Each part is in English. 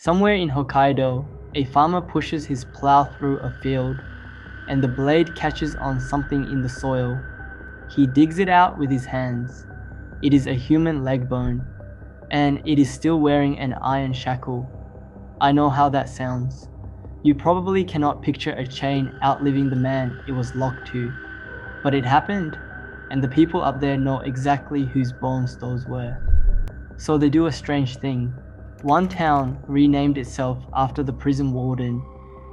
Somewhere in Hokkaido, a farmer pushes his plow through a field, and the blade catches on something in the soil. He digs it out with his hands. It is a human leg bone, and it is still wearing an iron shackle. I know how that sounds. You probably cannot picture a chain outliving the man it was locked to, but it happened, and the people up there know exactly whose bones those were. So they do a strange thing. One town renamed itself after the prison warden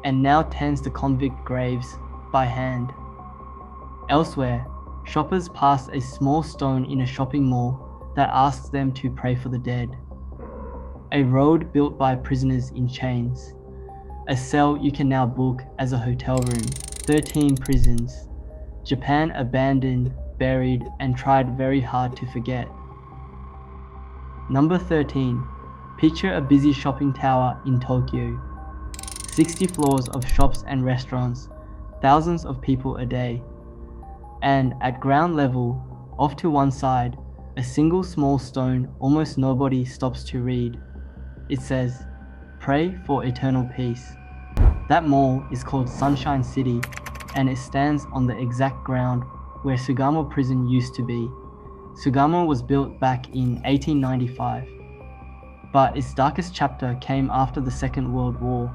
and now tends the convict graves by hand. Elsewhere, shoppers pass a small stone in a shopping mall that asks them to pray for the dead. A road built by prisoners in chains. A cell you can now book as a hotel room. 13 prisons. Japan abandoned, buried, and tried very hard to forget. Number 13. Picture a busy shopping tower in Tokyo. 60 floors of shops and restaurants, thousands of people a day. And at ground level, off to one side, a single small stone almost nobody stops to read. It says, "Pray for eternal peace." That mall is called Sunshine City, and it stands on the exact ground where Sugamo Prison used to be. Sugamo was built back in 1895, but its darkest chapter came after the Second World War,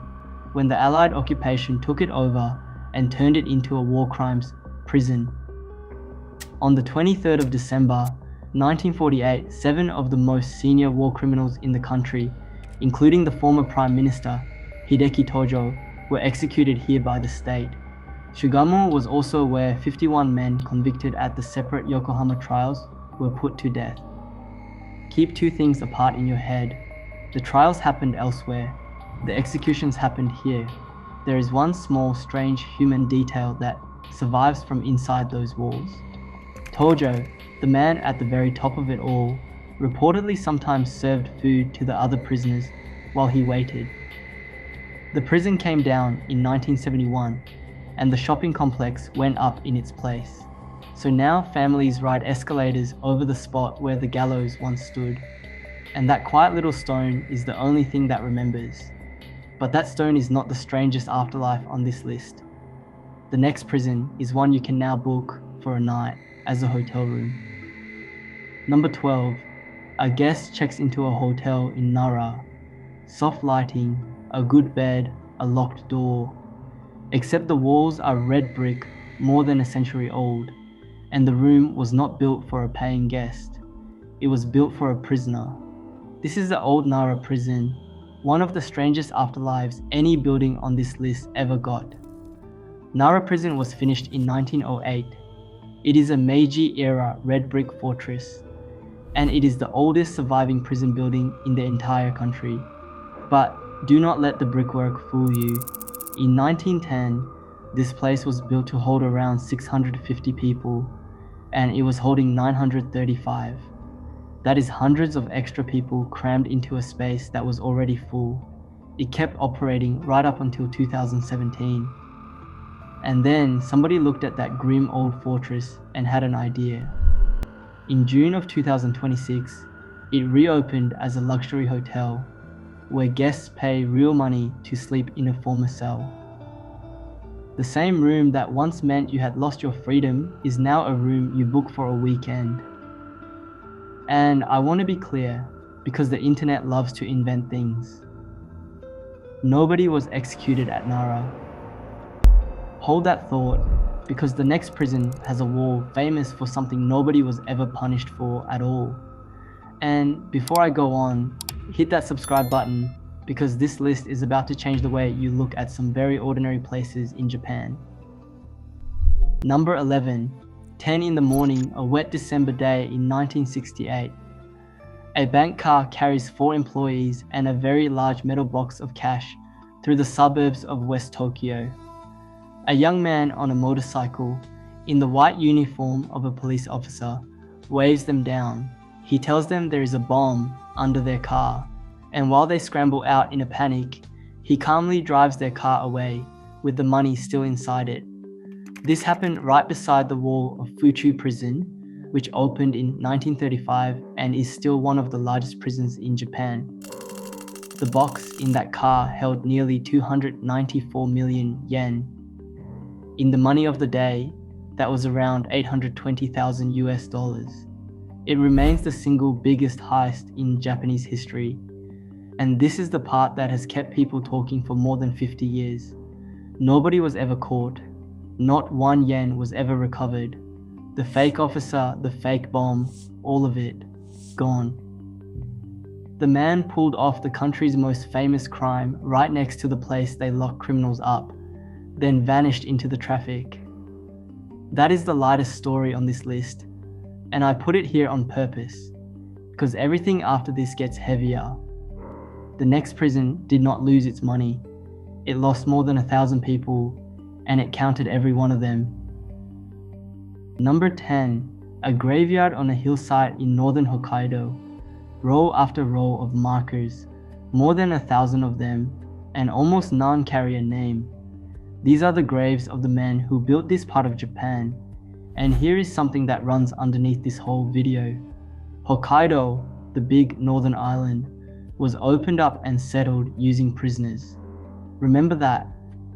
when the Allied occupation took it over and turned it into a war crimes prison. On the 23rd of December, 1948, 7 of the most senior war criminals in the country, including the former Prime Minister, Hideki Tojo, were executed here by the state. Sugamo was also where 51 men convicted at the separate Yokohama trials were put to death. Keep two things apart in your head. The trials happened elsewhere. The executions happened here. There is one small, strange human detail that survives from inside those walls. Tojo, the man at the very top of it all, reportedly sometimes served food to the other prisoners while he waited. The prison came down in 1971, and the shopping complex went up in its place. So now families ride escalators over the spot where the gallows once stood, and that quiet little stone is the only thing that remembers. But that stone is not the strangest afterlife on this list. The next prison is one you can now book for a night as a hotel room. Number 12. A guest checks into a hotel in Nara. Soft lighting, a good bed, a locked door. Except the walls are red brick, more than a century old, and the room was not built for a paying guest. It was built for a prisoner. This is the old Nara Prison, one of the strangest afterlives any building on this list ever got. Nara Prison was finished in 1908. It is a Meiji-era red brick fortress, and it is the oldest surviving prison building in the entire country. But do not let the brickwork fool you. In 1910, this place was built to hold around 650 people, and it was holding 935. That is hundreds of extra people crammed into a space that was already full. It kept operating right up until 2017. And then somebody looked at that grim old fortress and had an idea. In June of 2026, it reopened as a luxury hotel, where guests pay real money to sleep in a former cell. The same room that once meant you had lost your freedom is now a room you book for a weekend. And I want to be clear, because the internet loves to invent things. Nobody was executed at Nara. Hold that thought, because the next prison has a wall famous for something nobody was ever punished for at all. And before I go on, hit that subscribe button, because this list is about to change the way you look at some very ordinary places in Japan. Number 11. 10 in the morning, a wet December day in 1968. A bank car carries 4 employees and a very large metal box of cash through the suburbs of West Tokyo. A young man on a motorcycle, in the white uniform of a police officer, waves them down. He tells them there is a bomb under their car, and while they scramble out in a panic, he calmly drives their car away, with the money still inside it. This happened right beside the wall of Fuchu Prison, which opened in 1935 and is still one of the largest prisons in Japan. The box in that car held nearly 294 million yen. In the money of the day, that was around 820,000 US dollars. It remains the single biggest heist in Japanese history. And this is the part that has kept people talking for more than 50 years. Nobody was ever caught. Not 1 yen was ever recovered. The fake officer, the fake bomb, all of it, gone. The man pulled off the country's most famous crime right next to the place they lock criminals up, then vanished into the traffic. That is the lightest story on this list, and I put it here on purpose, because everything after this gets heavier. The next prison did not lose its money. It lost more than 1,000 people, and it counted every one of them. Number 10, a graveyard on a hillside in northern Hokkaido. Row after row of markers, more than 1,000 of them, and almost none carry a name. These are the graves of the men who built this part of Japan, and here is something that runs underneath this whole video. Hokkaido, the big northern island, was opened up and settled using prisoners. Remember that,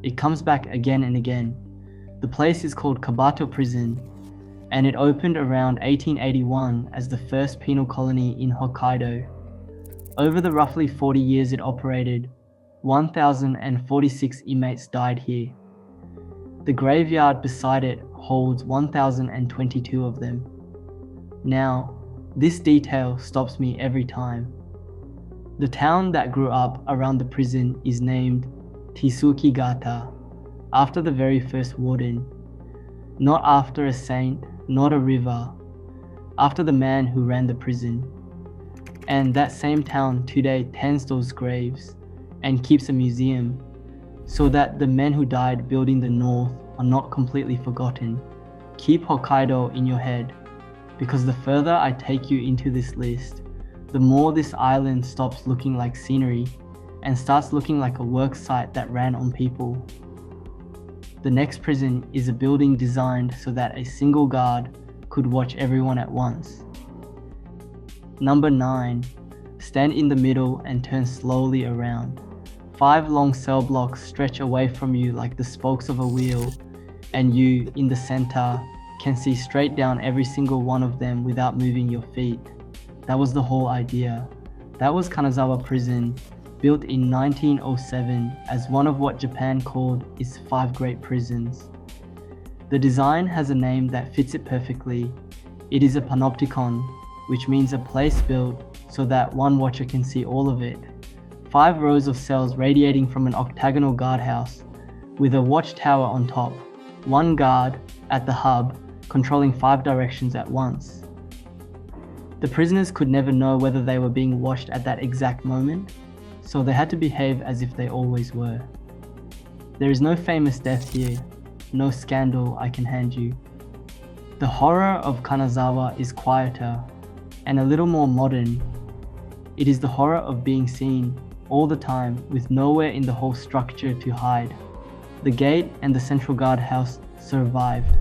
it comes back again and again. The place is called Kabato Prison, and it opened around 1881 as the first penal colony in Hokkaido. Over the roughly 40 years it operated, 1,046 inmates died here. The graveyard beside it holds 1,022 of them. Now, this detail stops me every time. The town that grew up around the prison is named Tsukigata, after the very first warden. Not after a saint, not a river, after the man who ran the prison. And that same town today tends those graves and keeps a museum so that the men who died building the north are not completely forgotten. Keep Hokkaido in your head, because the further I take you into this list, the more this island stops looking like scenery and starts looking like a work site that ran on people. The next prison is a building designed so that a single guard could watch everyone at once. Number 9. Stand in the middle and turn slowly around. 5 long cell blocks stretch away from you like the spokes of a wheel, and you, in the center, can see straight down every single one of them without moving your feet. That was the whole idea. That was Kanazawa Prison, built in 1907 as one of what Japan called its 5 great prisons. The design has a name that fits it perfectly. It is a panopticon, which means a place built so that one watcher can see all of it. 5 rows of cells radiating from an octagonal guardhouse with a watchtower on top. 1 guard at the hub controlling 5 directions at once. The prisoners could never know whether they were being watched at that exact moment, so they had to behave as if they always were. There is no famous death here, no scandal I can hand you. The horror of Kanazawa is quieter and a little more modern. It is the horror of being seen all the time with nowhere in the whole structure to hide. The gate and the central guardhouse survived.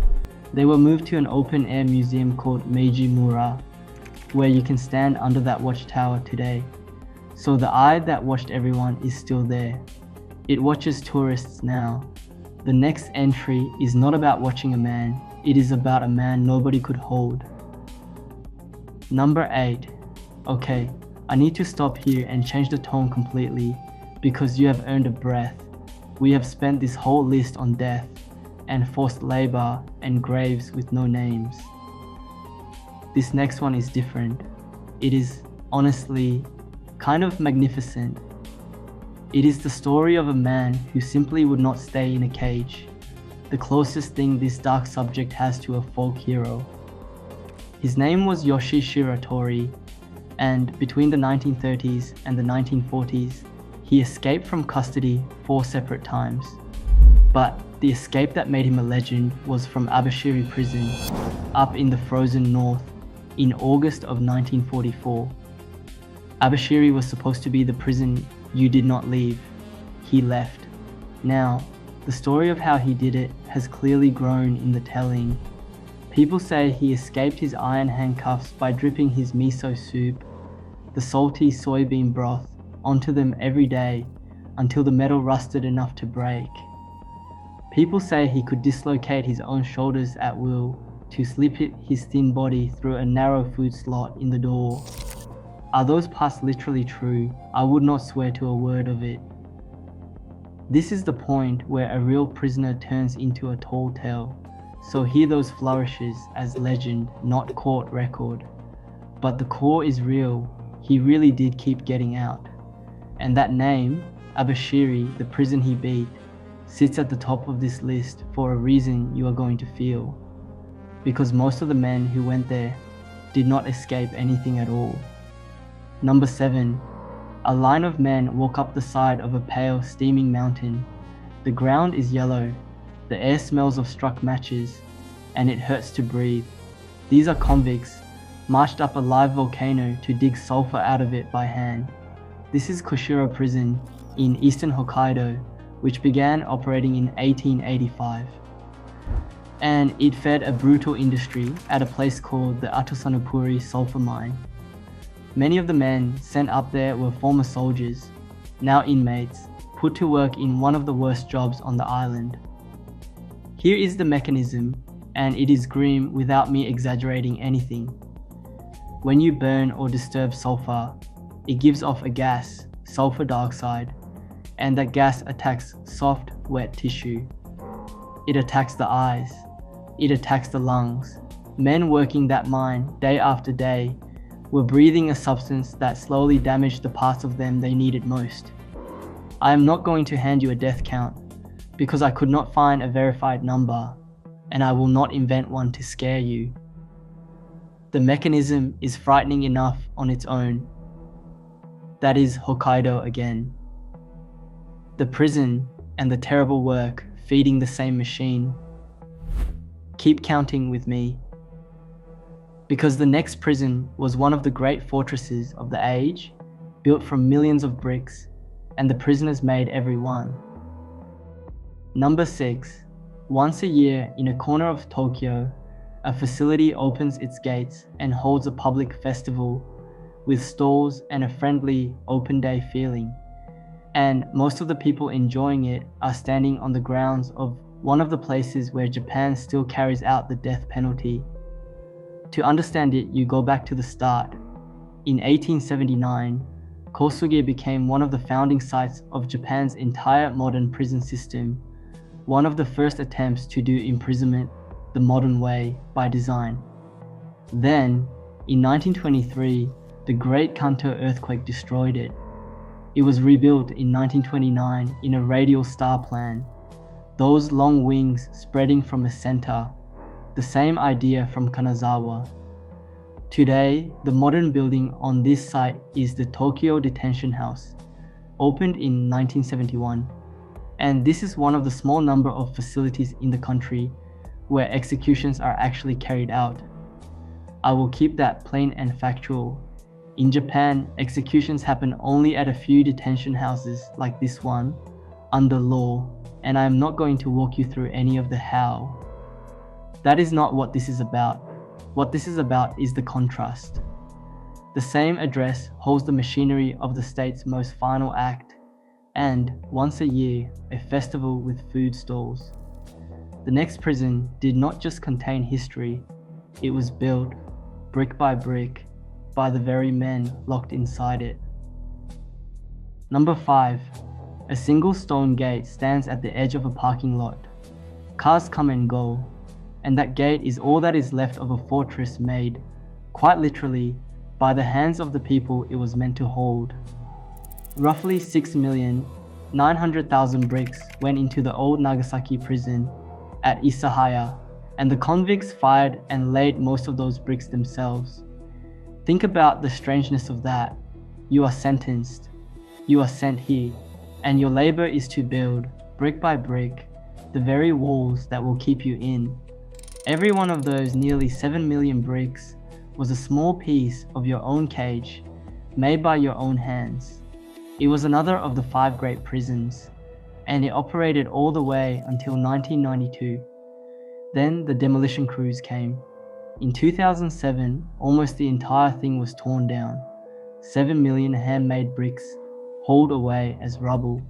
They were moved to an open-air museum called Meiji Mura, where you can stand under that watchtower today. So the eye that watched everyone is still there. It watches tourists now. The next entry is not about watching a man, it is about a man nobody could hold. Number 8. Okay, I need to stop here and change the tone completely, because you have earned a breath. We have spent this whole list on death, and forced labor, and graves with no names. This next one is different. It is, honestly, kind of magnificent. It is the story of a man who simply would not stay in a cage, the closest thing this dark subject has to a folk hero. His name was Yoshie Shiratori, and between the 1930s and the 1940s, he escaped from custody 4 separate times. But the escape that made him a legend was from Abashiri Prison, up in the frozen north, in August of 1944. Abashiri was supposed to be the prison you did not leave. He left. Now, the story of how he did it has clearly grown in the telling. People say he escaped his iron handcuffs by dripping his miso soup, the salty soybean broth, onto them every day until the metal rusted enough to break. People say he could dislocate his own shoulders at will to slip his thin body through a narrow food slot in the door. Are those parts literally true? I would not swear to a word of it. This is the point where a real prisoner turns into a tall tale, so hear those flourishes as legend, not court record. But the core is real, he really did keep getting out. And that name, Abashiri, the prison he beat, sits at the top of this list for a reason you are going to feel. Because most of the men who went there did not escape anything at all. Number 7. A line of men walk up the side of a pale, steaming mountain. The ground is yellow, the air smells of struck matches, and it hurts to breathe. These are convicts, marched up a live volcano to dig sulfur out of it by hand. This is Kushiro Prison in eastern Hokkaido, which began operating in 1885. And it fed a brutal industry at a place called the Atosanopuri sulfur mine. Many of the men sent up there were former soldiers, now inmates, put to work in one of the worst jobs on the island. Here is the mechanism, and it is grim without me exaggerating anything. When you burn or disturb sulfur, it gives off a gas, sulfur dioxide, and that gas attacks soft, wet tissue. It attacks the eyes. It attacks the lungs. Men working that mine day after day were breathing a substance that slowly damaged the parts of them they needed most. I am not going to hand you a death count because I could not find a verified number, and I will not invent one to scare you. The mechanism is frightening enough on its own. That is Hokkaido again. The prison and the terrible work feeding the same machine. Keep counting with me. Because the next prison was one of the great fortresses of the age, built from millions of bricks, and the prisoners made every one. Number 6. Once a year in a corner of Tokyo, a facility opens its gates and holds a public festival with stalls and a friendly, open day feeling. And most of the people enjoying it are standing on the grounds of one of the places where Japan still carries out the death penalty. To understand it, you go back to the start. In 1879, Kosuge became one of the founding sites of Japan's entire modern prison system, one of the first attempts to do imprisonment the modern way by design. Then, in 1923, the Great Kanto earthquake destroyed it. It was rebuilt in 1929 in a radial star plan, those long wings spreading from a center, the same idea from Kanazawa. Today, the modern building on this site is the Tokyo Detention House, opened in 1971, and this is one of the small number of facilities in the country where executions are actually carried out. I will keep that plain and factual. In Japan, executions happen only at a few detention houses like this one, under law, and I am not going to walk you through any of the how. That is not what this is about. What this is about is the contrast. The same address holds the machinery of the state's most final act, and, once a year, a festival with food stalls. The next prison did not just contain history, it was built, brick by brick, by the very men locked inside it. Number 5. A single stone gate stands at the edge of a parking lot. Cars come and go, and that gate is all that is left of a fortress made, quite literally, by the hands of the people it was meant to hold. Roughly 6,900,000 bricks went into the old Nagasaki prison at Isahaya, and the convicts fired and laid most of those bricks themselves. Think about the strangeness of that. You are sentenced, you are sent here, and your labor is to build, brick by brick, the very walls that will keep you in. Every one of those nearly 7 million bricks was a small piece of your own cage, made by your own hands. It was another of the 5 great prisons, and it operated all the way until 1992. Then the demolition crews came. In 2007, almost the entire thing was torn down. 7 million handmade bricks, hauled away as rubble.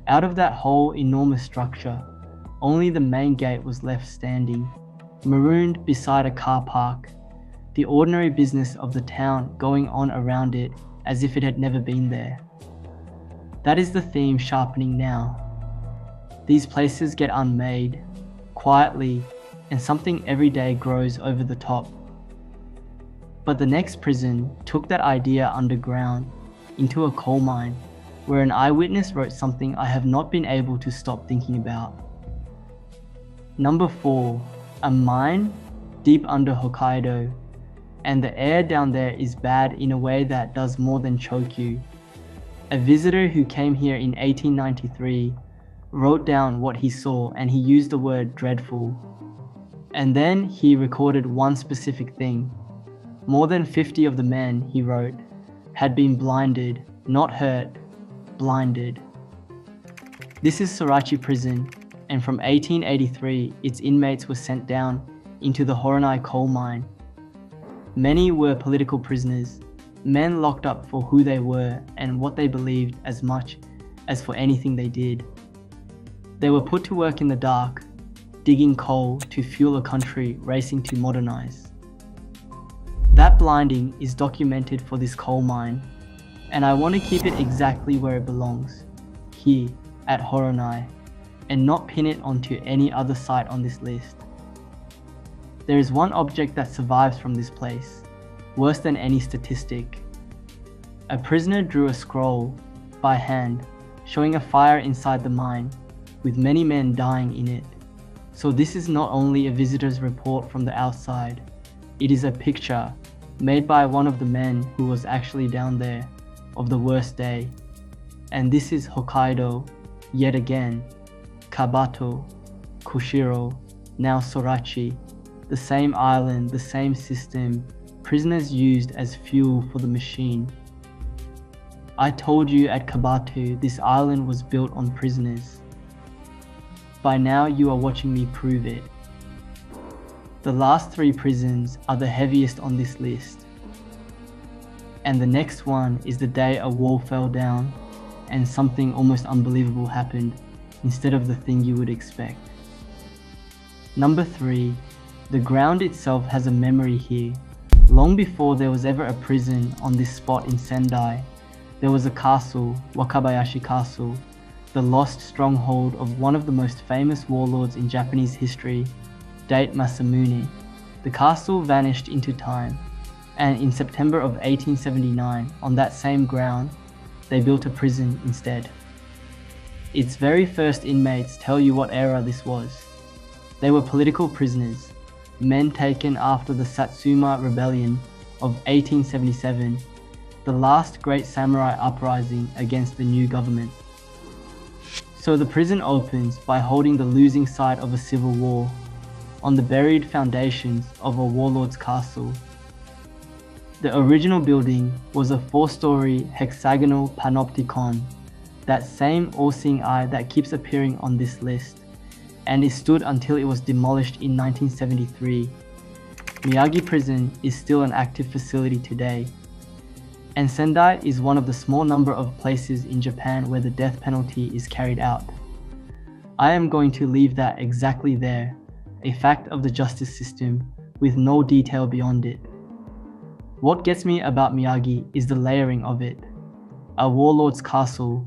Out of that whole enormous structure, only the main gate was left standing, marooned beside a car park, the ordinary business of the town going on around it as if it had never been there. That is the theme sharpening now. These places get unmade, quietly, and something every day grows over the top. But the next prison took that idea underground, into a coal mine, where an eyewitness wrote something I have not been able to stop thinking about. Number 4, a mine deep under Hokkaido, and the air down there is bad in a way that does more than choke you. A visitor who came here in 1893 wrote down what he saw, and he used the word dreadful. And then he recorded one specific thing. More than 50 of the men, he wrote, had been blinded, not hurt, blinded. This is Sorachi Prison, and from 1883 its inmates were sent down into the Horonai coal mine. Many were political prisoners, men locked up for who they were and what they believed as much as for anything they did. They were put to work in the dark, digging coal to fuel a country racing to modernize. That blinding is documented for this coal mine, and I want to keep it exactly where it belongs, here at Horonai, and not pin it onto any other site on this list. There is one object that survives from this place, worse than any statistic. A prisoner drew a scroll, by hand, showing a fire inside the mine, with many men dying in it. So this is not only a visitor's report from the outside, it is a picture made by one of the men who was actually down there, of the worst day. And this is Hokkaido, yet again, Kabato, Kushiro, now Sorachi, the same island, the same system, prisoners used as fuel for the machine. I told you at Kabato this island was built on prisoners. By now you are watching me prove it. The last 3 prisons are the heaviest on this list. And the next one is the day a wall fell down and something almost unbelievable happened instead of the thing you would expect. Number 3, the ground itself has a memory here. Long before there was ever a prison on this spot in Sendai, there was a castle, Wakabayashi Castle, the lost stronghold of one of the most famous warlords in Japanese history, Date Masamune. The castle vanished into time, and in September of 1879, on that same ground, they built a prison instead. Its very first inmates tell you what era this was. They were political prisoners, men taken after the Satsuma Rebellion of 1877, the last great samurai uprising against the new government. So the prison opens by holding the losing side of a civil war, on the buried foundations of a warlord's castle. The original building was a 4-story hexagonal panopticon, that same all-seeing eye that keeps appearing on this list, and it stood until it was demolished in 1973. Miyagi Prison is still an active facility today, and Sendai is one of the small number of places in Japan where the death penalty is carried out. I am going to leave that exactly there, a fact of the justice system with no detail beyond it. What gets me about Miyagi is the layering of it. A warlord's castle,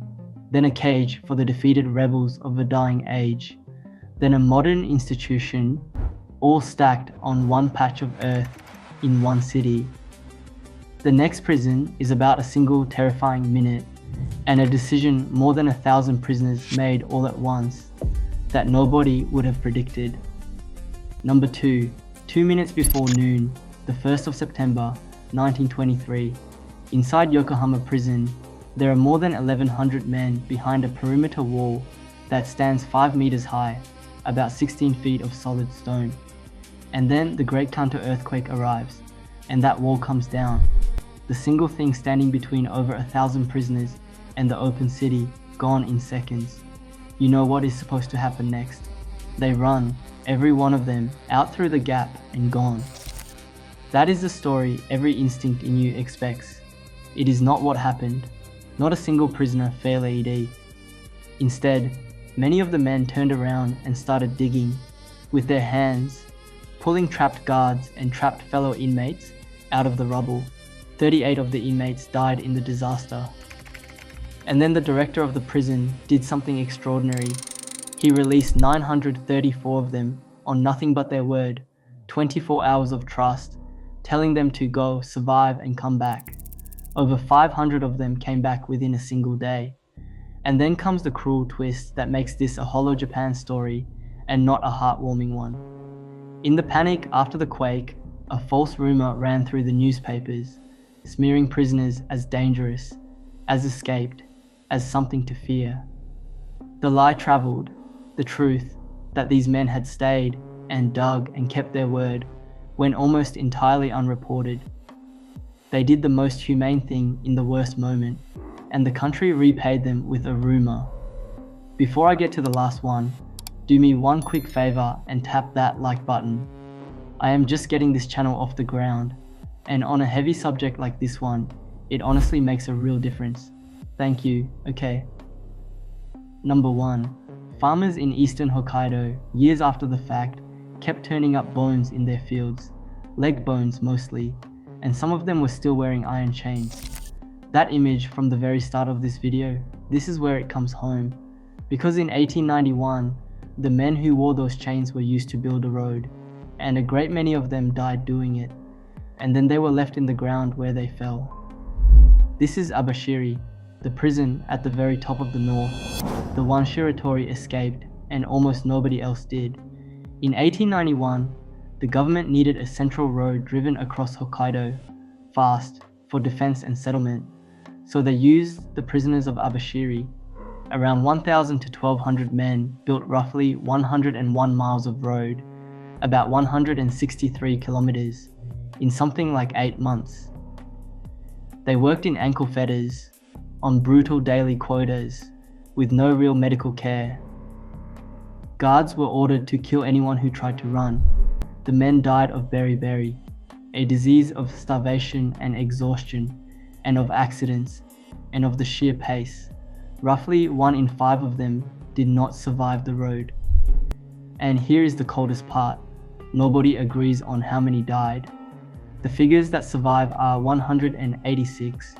then a cage for the defeated rebels of a dying age, then a modern institution, all stacked on one patch of earth in one city. The next prison is about a single terrifying minute, and a decision more than 1,000 prisoners made all at once, that nobody would have predicted. Number 2, 2 minutes before noon, the 1st of September, 1923. Inside Yokohama Prison, there are more than 1,100 men behind a perimeter wall that stands 5 meters high, about 16 feet of solid stone. And then the great counter-earthquake arrives, and that wall comes down. The single thing standing between over 1,000 prisoners and the open city, gone in seconds. You know what is supposed to happen next. They run, every one of them, out through the gap and gone. That is the story every instinct in you expects. It is not what happened. Not a single prisoner fell ED. Instead, many of the men turned around and started digging with their hands, pulling trapped guards and trapped fellow inmates out of the rubble. 38 of the inmates died in the disaster. And then the director of the prison did something extraordinary. He released 934 of them on nothing but their word, 24 hours of trust, telling them to go, survive, and come back. Over 500 of them came back within a single day. And then comes the cruel twist that makes this a Hollow Japan story and not a heartwarming one. In the panic after the quake, a false rumor ran through the newspapers, smearing prisoners as dangerous, as escaped, as something to fear. The lie traveled, the truth, that these men had stayed and dug and kept their word, went almost entirely unreported. They did the most humane thing in the worst moment, and the country repaid them with a rumor. Before I get to the last one, do me one quick favor and tap that like button. I am just getting this channel off the ground, and on a heavy subject like this one, it honestly makes a real difference. Thank you, okay. Number 1. Farmers in eastern Hokkaido, years after the fact, kept turning up bones in their fields, leg bones mostly, and some of them were still wearing iron chains. That image from the very start of this video, this is where it comes home. Because in 1891, the men who wore those chains were used to build a road, and a great many of them died doing it, and then they were left in the ground where they fell. This is Abashiri, the prison at the very top of the north, the one Shiratori escaped and almost nobody else did. In 1891, the government needed a central road driven across Hokkaido, fast, for defense and settlement, so they used the prisoners of Abashiri. Around 1,000 to 1,200 men built roughly 101 miles of road, about 163 kilometers, in something like 8 months. They worked in ankle fetters, on brutal daily quotas, with no real medical care. Guards were ordered to kill anyone who tried to run. The men died of beriberi, a disease of starvation and exhaustion, and of accidents, and of the sheer pace. Roughly 1 in 5 of them did not survive the road. And here is the coldest part. Nobody agrees on how many died. The figures that survive are 186,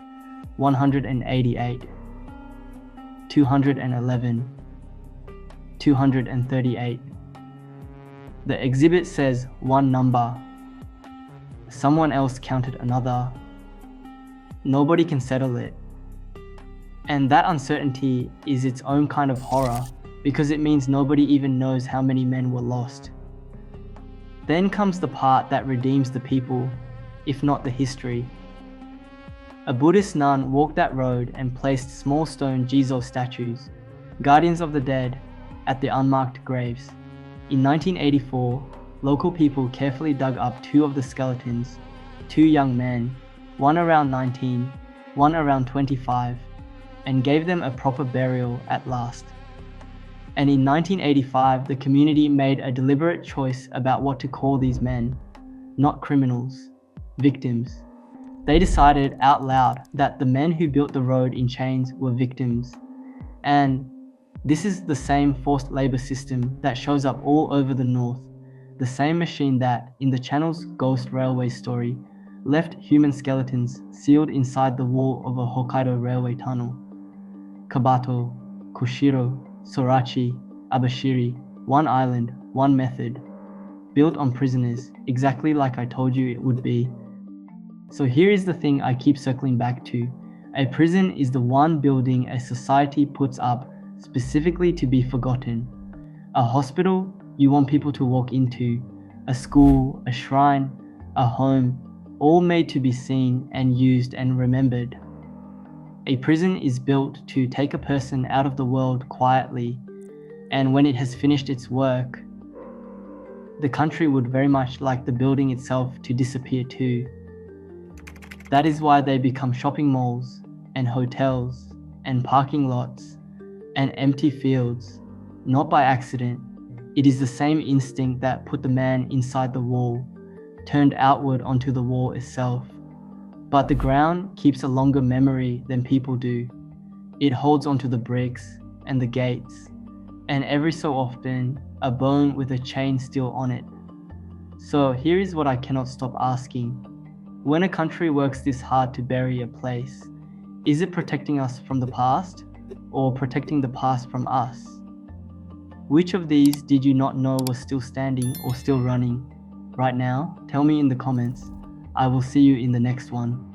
188, 211, 238. The exhibit says one number. Someone else counted another. Nobody can settle it. And that uncertainty is its own kind of horror, because it means nobody even knows how many men were lost. Then comes the part that redeems the people, if not the history. A Buddhist nun walked that road and placed small stone Jizo statues, guardians of the dead, at the unmarked graves. In 1984, local people carefully dug up 2 of the skeletons, 2 young men, one around 19, one around 25, and gave them a proper burial at last. And in 1985, the community made a deliberate choice about what to call these men, not criminals, victims. They decided out loud that the men who built the road in chains were victims. And this is the same forced labor system that shows up all over the north, the same machine that, in the channel's Ghost Railway story, left human skeletons sealed inside the wall of a Hokkaido railway tunnel. Kabato, Kushiro, Sorachi, Abashiri, one island, one method, built on prisoners, exactly like I told you it would be. So here is the thing I keep circling back to. A prison is the one building a society puts up specifically to be forgotten. A hospital you want people to walk into, a school, a shrine, a home, all made to be seen and used and remembered. A prison is built to take a person out of the world quietly, and when it has finished its work, the country would very much like the building itself to disappear too. That is why they become shopping malls, and hotels, and parking lots, and empty fields, not by accident. It is the same instinct that put the man inside the wall, turned outward onto the wall itself. But the ground keeps a longer memory than people do. It holds onto the bricks and the gates, and every so often, a bone with a chain still on it. So here is what I cannot stop asking. When a country works this hard to bury a place, is it protecting us from the past, or protecting the past from us? Which of these did you not know was still standing or still running? Right now, tell me in the comments. I will see you in the next one.